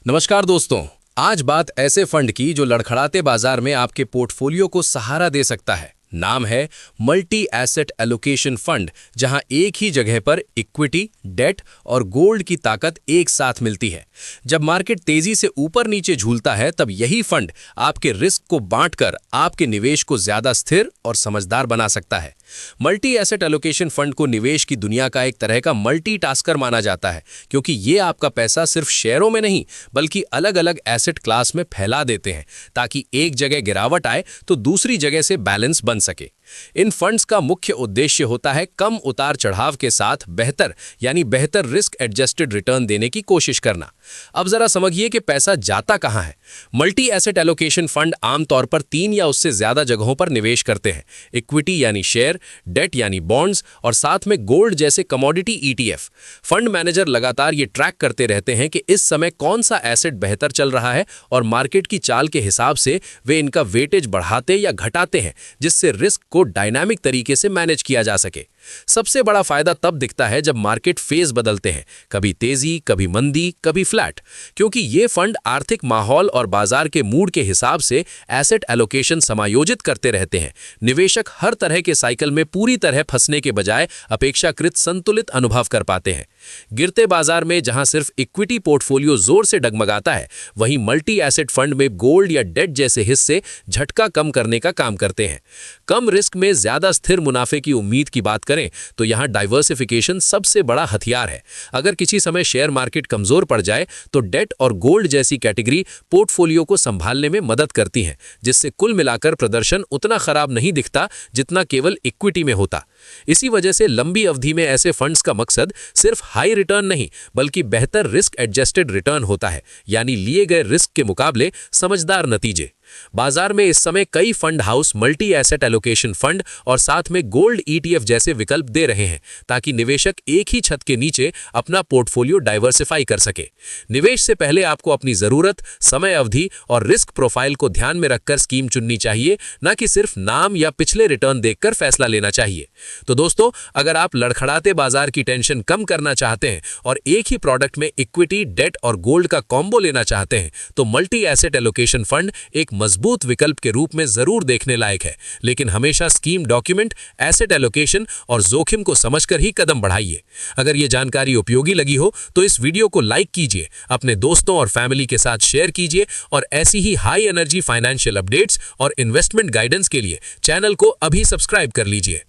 नमस्कार दोस्तों। आज बात ऐसे फंड की जो लड़खड़ाते बाजार में आपके पोर्टफोलियो को सहारा दे सकता है। नाम है मल्टी एसेट एलोकेशन फंड, जहां एक ही जगह पर इक्विटी, डेट और गोल्ड की ताकत एक साथ मिलती है। जब मार्केट तेजी से ऊपर नीचे झूलता है, तब यही फंड आपके रिस्क को बांटकर आपके निवेश को ज्यादा स्थिर और समझदार बना सकता है। मल्टी एसेट एलोकेशन फंड को निवेश की दुनिया का एक तरह का मल्टीटास्कर माना जाता है, क्योंकि ये आपका पैसा सिर्फ शेयरों में नहीं बल्कि अलग अलग एसेट क्लास में फैला देते हैं, ताकि एक जगह गिरावट आए तो दूसरी जगह से बैलेंस बन सके। इन फंड्स का मुख्य उद्देश्य होता है कम उतार चढ़ाव के साथ बेहतर रिस्क एडजस्टेड रिटर्न देने की कोशिश करना। अब जरा समझिए कि पैसा जाता कहां है। मल्टी एसेट एलोकेशन फंड आमतौर पर 3 या उससे ज्यादा जगहों पर निवेश करते हैं। इक्विटी यानी शेयर, डेट यानी बॉन्ड्स और साथ में गोल्ड जैसे कमोडिटी ETF। फंड मैनेजर लगातार ये ट्रैक करते रहते हैं कि इस समय कौन सा एसेट बेहतर चल रहा है और मार्केट की चाल के हिसाब से वे इनका वेटेज बढ़ाते या घटाते हैं, जिससे रिस्क को डायनामिक तरीके से मैनेज किया जा सके। सबसे बड़ा फायदा तब दिखता है जब मार्केट फेज बदलते हैं, कभी तेजी, कभी मंदी, कभी फ्लैट, क्योंकि ये फंड आर्थिक माहौल और बाजार के मूड के हिसाब से एसेट एलोकेशन समायोजित करते रहते हैं। निवेशक हर तरह के साइकिल में पूरी तरह फंसने के बजाय अपेक्षाकृत संतुलित अनुभव कर पाते हैं। गिरते बाजार में जहां सिर्फ इक्विटी पोर्टफोलियो जोर से डगमगाता है, वहीं मल्टी एसेट फंड में गोल्ड या डेट जैसे हिस्से झटका कम करने का काम करते हैं। कम रिस्क में ज्यादा स्थिर मुनाफे की उम्मीद की बात करें तो यहां डाइवर्सिफिकेशन सबसे बड़ा हथियार है। अगर किसी समय शेयर मार्केट कमजोर पड़ जाए तो डेट और गोल्ड जैसी कैटेगरी पोर्टफोलियो को संभालने में मदद करती हैं, जिससे कुल मिलाकर प्रदर्शन उतना खराब नहीं दिखता जितना केवल इक्विटी में होता। इसी वजह से लंबी अवधि में ऐसे फंड्स का मकसद सिर्फ हाई रिटर्न नहीं बल्कि बेहतर रिस्क एडजस्टेड रिटर्न होता है, यानी लिए गए रिस्क के मुकाबले समझदार नतीजे। बाजार में इस समय कई fund house multi asset allocation fund और साथ में गोल्ड ETF जैसे विकल्प दे रहे हैं, ताकि निवेशक एक ही छत के नीचे अपना पोर्टफोलियो डाइवर्सिफाई कर सके। निवेश से पहले आपको अपनी जरूरत, समय अवधि और रिस्क प्रोफाइल को ध्यान में रखकर स्कीम चुननी चाहिए, न कि सिर्फ नाम या पिछले रिटर्न देखकर फैसला लेना चाहिए। तो दोस्तों, अगर आप लड़खड़ाते बाजार की टेंशन कम करना चाहते हैं और एक ही प्रोडक्ट में इक्विटी, डेट और गोल्ड का कॉम्बो लेना चाहते हैं, तो मल्टी एसेट एलोकेशन फंड एक मजबूत विकल्प के रूप में जरूर देखने लायक है। लेकिन हमेशा स्कीम डॉक्यूमेंट, एसेट एलोकेशन और जोखिम को समझकर ही कदम बढ़ाइए। अगर ये जानकारी उपयोगी लगी हो तो इस वीडियो को लाइक कीजिए, अपने दोस्तों और फैमिली के साथ शेयर कीजिए और ऐसी ही हाई एनर्जी फाइनेंशियल अपडेट्स और इन्वेस्टमेंट गाइडेंस के लिए चैनल को अभी सब्सक्राइब कर लीजिए।